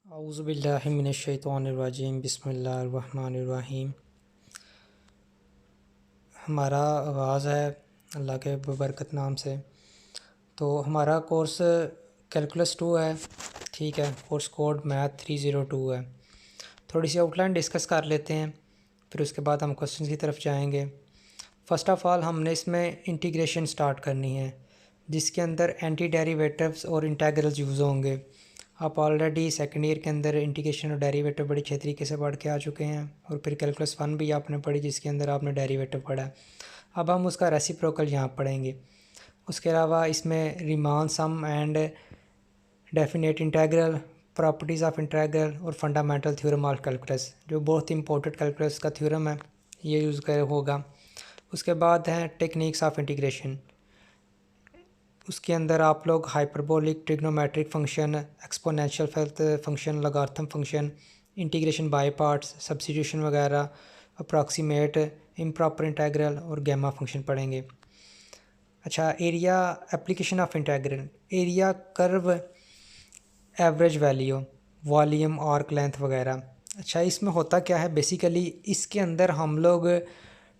औज़ुबिल्लाहि मिनश्शैतानिर्रजीम बिस्मिल्लाहिर्रहमानिर्रहीम। हमारा आगाज़ है अल्लाह के बरकत नाम से। तो हमारा कोर्स कैलकुलस 2 है, ठीक है। कोर्स कोड मैथ 302 है। थोड़ी सी आउटलाइन डिस्कस कर लेते हैं, फिर उसके बाद हम क्वेश्चन की तरफ जाएंगे। फ़र्स्ट ऑफ़ ऑल हमने इसमें इंटीग्रेशन स्टार्ट करनी है, जिसके अंदर एंटी डेरिवेटिव्स और इंटेग्रल्स यूज़ होंगे। आप ऑलरेडी सेकेंड ईयर के अंदर इंटीग्रेशन और डेरिवेटिव बड़ी अच्छे तरीके से पढ़ के आ चुके हैं, और फिर कैलकुलस 1 भी आपने पढ़ी जिसके अंदर आपने डेरिवेटिव पढ़ा है। अब हम उसका रेसिप्रोकल यहाँ पढ़ेंगे। उसके अलावा इसमें Riemann sum and definite integral, properties of integral और फंडामेंटल थ्योरम ऑफ कैलकुलस, जो बहुत इंपॉर्टेंट कैलकुलस का थ्योरम है, ये यूज़ कर होगा। उसके बाद हैं टेक्निक्स ऑफ इंटीग्रेशन। उसके अंदर आप लोग hyperbolic, trigonometric function, exponential function, logarithm function, integration by parts, substitution वगैरह, अप्रॉक्सीमेट, इम्प्रॉपर इंटेग्रल और गैमा फंक्शन पढ़ेंगे। अच्छा, area, application of integral, area, curve, average value, volume, arc length वगैरह। अच्छा, इसमें होता क्या है बेसिकली, इसके अंदर हम लोग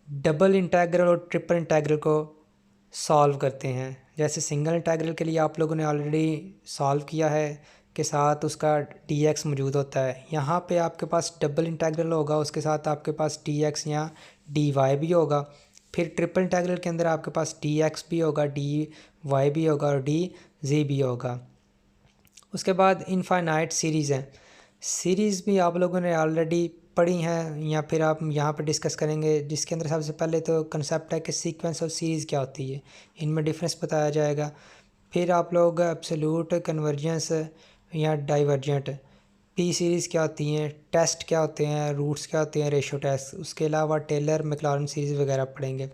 डबल इंटेग्रल और ट्रिपल इंटेग्रल को सॉल्व करते हैं। जैसे सिंगल इंटेग्रल के लिए आप लोगों ने ऑलरेडी सॉल्व किया है, के साथ उसका dx मौजूद होता है। यहाँ पे आपके पास डबल इंटेग्रल होगा, उसके साथ आपके पास dx या dy भी होगा। फिर ट्रिपल इंटेग्रल के अंदर आपके पास dx भी होगा, dy भी होगा और dz भी होगा। उसके बाद इनफाइनाइट सीरीज़ हैं। सीरीज़ भी आप लोगों ने ऑलरेडी पढ़ी हैं, या फिर आप यहाँ पे डिस्कस करेंगे, जिसके अंदर सबसे पहले तो कंसेप्ट है कि सीक्वेंस और सीरीज़ क्या होती है, इनमें डिफरेंस बताया जाएगा। फिर आप लोग एब्सोल्यूट, कन्वर्जेंस या डाइवर्जेंट, पी सीरीज़ क्या होती हैं, टेस्ट क्या होते हैं, रूट्स क्या होते हैं, रेशो टेस्ट। उसके अलावा टेलर मैक्लॉरिन सीरीज़ वगैरह पढ़ेंगे।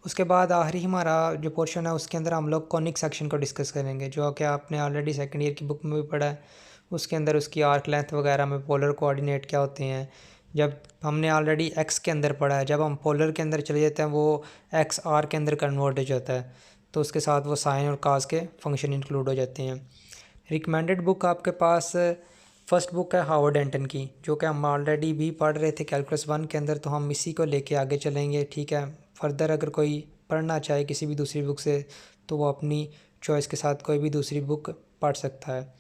उसके बाद आखिरी हमारा जो पोर्शन है, उसके अंदर हम लोग कॉनिक सेक्शन को डिस्कस करेंगे, जो कि आपने ऑलरेडी सेकंड ईयर की बुक में भी पढ़ा है। उसके अंदर उसकी आर्क लेंथ वगैरह में पोलर कोऑर्डिनेट क्या होते हैं, जब हमने ऑलरेडी एक्स के अंदर पढ़ा है, जब हम पोलर के अंदर चले जाते हैं वो एक्स आर के अंदर कन्वर्ट हो जाता है, तो उसके साथ वो साइन और काज के फंक्शन इंक्लूड हो जाते हैं। रिकमेंडेड बुक आपके पास फर्स्ट बुक है हावर्ड एंटन की, जो कि हम ऑलरेडी भी पढ़ रहे थे कैलकुलस 1 के अंदर, तो हम इसी को लेके आगे चलेंगे, ठीक है। फर्दर अगर कोई पढ़ना चाहे किसी भी दूसरी बुक से, तो वो अपनी चॉइस के साथ कोई भी दूसरी बुक पढ़ सकता है।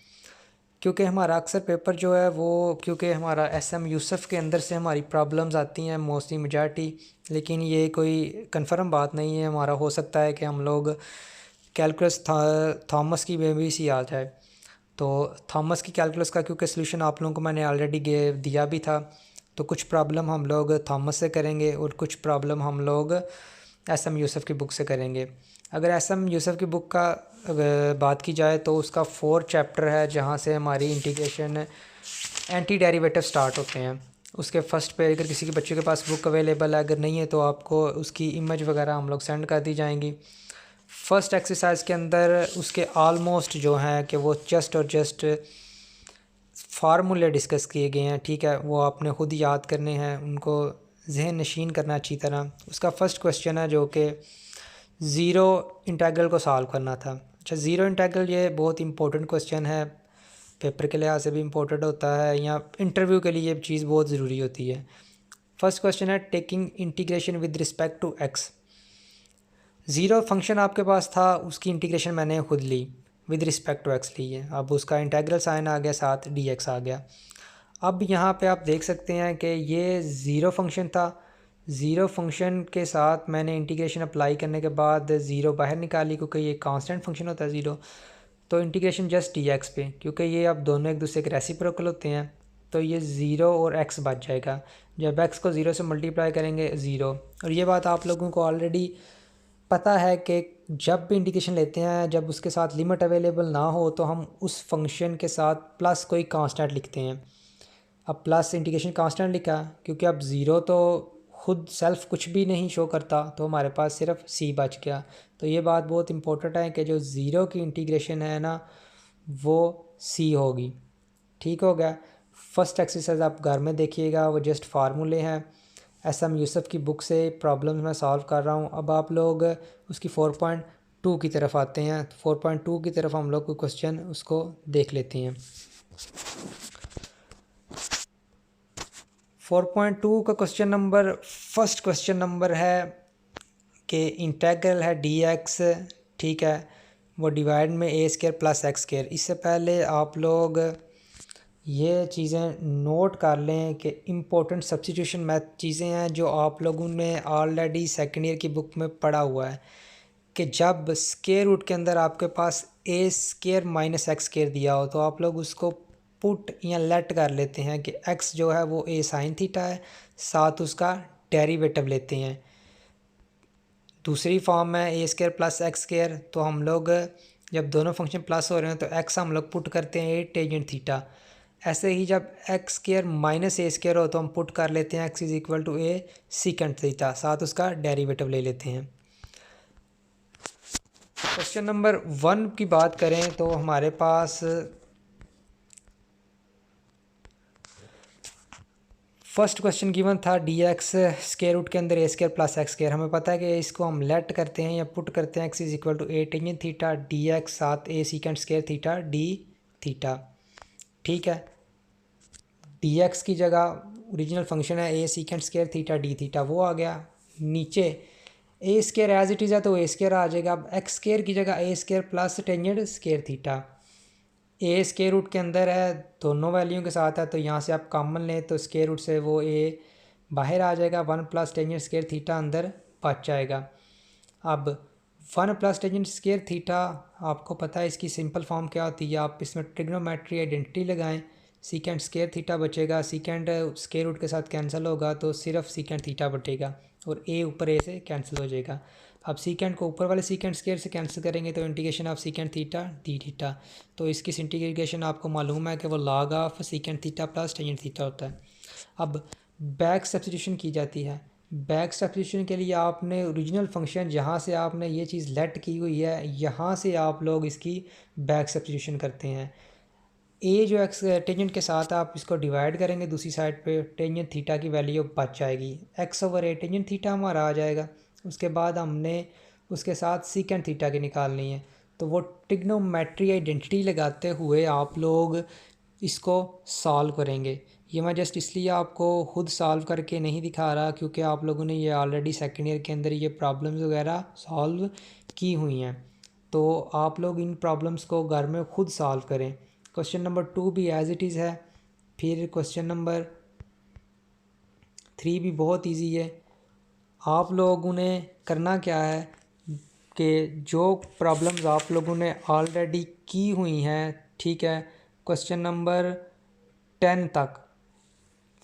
क्योंकि हमारा अक्सर पेपर जो है वो, क्योंकि हमारा एसएम यूसुफ के अंदर से हमारी प्रॉब्लम्स आती हैं मोस्टली मेजॉरिटी, लेकिन ये कोई कंफर्म बात नहीं है। हमारा हो सकता है कि हम लोग कैलकुलस थॉमस की में भी सी आ जाए। तो थॉमस की कैलकुलस का क्योंकि सलूशन आप लोगों को मैंने ऑलरेडी दिया भी था, तो कुछ प्रॉब्लम हम लोग थॉमस से करेंगे और कुछ प्रॉब्लम हम लोग एसएम यूसुफ की बुक से करेंगे। अगर एसएम यूसुफ की बुक का बात की जाए तो उसका 4 चैप्टर है, जहाँ से हमारी इंटीग्रेशन एंटी डेरिवेटिव स्टार्ट होते हैं। उसके फर्स्ट पे अगर किसी के बच्चे के पास बुक अवेलेबल है, अगर नहीं है तो आपको उसकी इमेज वगैरह हम लोग सेंड कर दी जाएंगी। फर्स्ट एक्सरसाइज के अंदर उसके ऑलमोस्ट जो हैं कि वो जस्ट और जस्ट फार्मूले डिस्कस किए गए हैं, ठीक है। वो आपने खुद याद करने हैं, उनको जहन नशीन करना अच्छी तरह। उसका फर्स्ट क्वेश्चन है जो कि ज़ीरो इंटेग्रल को सॉल्व करना था। अच्छा, ज़ीरो इंटेग्रल ये बहुत इंपॉर्टेंट क्वेश्चन है, पेपर के लिहाज से भी इम्पोर्टेंट होता है, या इंटरव्यू के लिए ये चीज़ बहुत ज़रूरी होती है। फर्स्ट क्वेश्चन है taking integration with respect to x. Zero function आपके पास था, उसकी इंटीग्रेशन मैंने खुद ली, विद रिस्पेक्ट टू एक्स ली है। अब उसका इंटेग्रल साइन आ गया, साथ डी एक्स आ गया। अब यहाँ पे आप देख सकते हैं कि ये ज़ीरो फंक्शन था। ज़ीरो फंक्शन के साथ मैंने इंटीग्रेशन अप्लाई करने के बाद ज़ीरो बाहर निकाली, क्योंकि ये कांस्टेंट फंक्शन होता है ज़ीरो। तो इंटीग्रेशन जस्ट डी एक्स पे, क्योंकि ये अब दोनों एक दूसरे के रेसिप्रोकल होते हैं, तो ये ज़ीरो और एक्स बच जाएगा। जब एक्स को ज़ीरो से मल्टीप्लाई करेंगे ज़ीरो। और ये बात आप लोगों को ऑलरेडी पता है कि जब भी इंटीग्रेशन लेते हैं, जब उसके साथ लिमिट अवेलेबल ना हो, तो हम उस फंक्शन के साथ प्लस कोई कांस्टेंट लिखते हैं। अब प्लस इंटीग्रेशन कांस्टेंट लिखा, क्योंकि अब ज़ीरो तो खुद सेल्फ कुछ भी नहीं शो करता, तो हमारे पास सिर्फ सी बच गया। तो ये बात बहुत इंपॉर्टेंट है कि जो ज़ीरो की इंटीग्रेशन है ना, वो सी होगी। ठीक हो गया। फर्स्ट एक्सरसाइज आप घर में देखिएगा, वो जस्ट फार्मूले हैं, एसएम यूसुफ की बुक से प्रॉब्लम्स मैं सॉल्व कर रहा हूँ। अब आप लोग उसकी 4.2 की तरफ आते हैं। 4.2 की तरफ हम लोग कोई क्वेश्चन उसको देख लेते हैं। 4.2 का फर्स्ट क्वेश्चन नंबर है कि इंटेग्रल है dx, ठीक है, वो डिवाइड में a square plus x square. इससे पहले आप लोग ये चीज़ें नोट कर लें कि इम्पोर्टेंट सब्स्टिट्यूशन मैथ चीज़ें हैं जो आप लोगों ने ऑलरेडी सेकेंड ईयर की बुक में पढ़ा हुआ है कि जब स्क्वायर रूट के अंदर आपके पास a square minus x square दिया हो तो आप लोग उसको पुट या लेट कर लेते हैं कि x जो है वो a साइन थीटा है, साथ उसका डेरिवेटिव लेते हैं। दूसरी फॉर्म है a square plus x square, तो हम लोग जब दोनों फंक्शन प्लस हो रहे हैं तो x हम लोग पुट करते हैं a टेंजेंट थीटा। ऐसे ही जब x square minus a square हो तो हम पुट कर लेते हैं x is equal to a secant theta, साथ उसका डेरिवेटिव ले लेते हैं। क्वेश्चन नंबर 1 की बात करें तो हमारे पास फर्स्ट क्वेश्चन गिवन था dx स्क्वायर रूट के अंदर a square plus x square. हमें पता है कि इसको हम लेट करते हैं या पुट करते हैं x is equal to a tangent theta dx साथ a secant square theta d theta, ठीक है। dx की जगह ओरिजिनल फंक्शन है a secant square theta d theta, वो आ गया। नीचे a square as it is है तो a स्क्वायर आ जाएगा। अब x स्क्वायर की जगह a square plus tangent square theta, a square root के अंदर है, दोनों वैल्यू के साथ है, तो यहाँ से आप कॉमन लें तो स्क्वायर रूट से वो a बाहर आ जाएगा, 1 प्लस टेंजेंट स्क्वायर थीटा अंदर बच जाएगा। अब 1 प्लस टेंजेंट स्क्वायर थीटा आपको पता है इसकी सिंपल फॉर्म क्या होती है, आप इसमें ट्रिग्नोमेट्री आइडेंटिटी लगाएं, सीकेंट स्क्वायर थीटा बचेगा, सीकेंट स्क्वायर रूट के साथ कैंसिल होगा तो सिर्फ सीकेंट थीटा बचेगा और a ऊपर a से कैंसिल हो जाएगा। अब सीकेंट को ऊपर वाले सीकेंट स्क्वायर से कैंसिल करेंगे तो integration of secant theta D theta, तो इसकी इंटीग्रेशन आपको मालूम है कि वो log of secant theta plus tangent theta होता है। अब बैक सब्स्टिट्यूशन की जाती है। बैक सब्स्टिट्यूशन के लिए आपने ओरिजिनल फंक्शन जहाँ से आपने ये चीज़ लेट की हुई है यहाँ से आप लोग इसकी बैक सब्स्टिट्यूशन करते हैं। ए जो एक्स टेंजेंट के साथ आप इसको डिवाइड करेंगे, दूसरी साइड पे टेंजेंट थीटा की वैल्यू बच जाएगी, एक्स ओवर ए टेंजेंट थीटा हमारा आ जाएगा। उसके बाद हमने उसके साथ सीकेंट थीटा की निकालनी है, तो वो ट्रिग्नोमेट्री आइडेंटिटी लगाते हुए आप लोग इसको सॉल्व करेंगे। ये मैं जस्ट इसलिए आपको खुद सॉल्व करके नहीं दिखा रहा क्योंकि आप लोगों ने ये ऑलरेडी सेकेंड ईयर के अंदर ये प्रॉब्लम्स वगैरह सॉल्व की हुई हैं, तो आप लोग इन प्रॉब्लम्स को घर में खुद सॉल्व करें। क्वेश्चन नंबर 2 भी एज इट इज़ है, फिर क्वेश्चन नंबर 3 भी बहुत इजी है। आप लोगों ने करना क्या है कि जो प्रॉब्लम्स आप लोगों ने ऑलरेडी की हुई हैं, ठीक है, क्वेश्चन नंबर 10 तक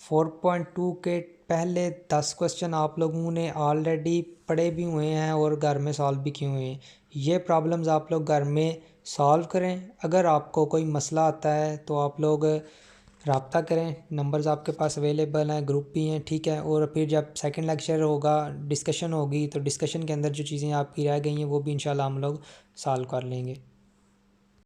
4.2 के पहले 10 क्वेश्चन आप लोगों ने ऑलरेडी पढ़े भी हुए हैं और घर में सॉल्व भी किए हुए हैं। ये प्रॉब्लम्स आप लोग घर में सॉल्व करें। अगर आपको कोई मसला आता है तो आप लोग रब्ता करें, नंबर्स आपके पास अवेलेबल हैं, ग्रुप भी हैं, ठीक है। और फिर जब सेकंड लेक्चर होगा, डिस्कशन होगी, तो डिस्कशन के अंदर जो चीज़ें आपकी रह गई हैं वो भी इंशाल्लाह हम लोग सॉल्व कर लेंगे।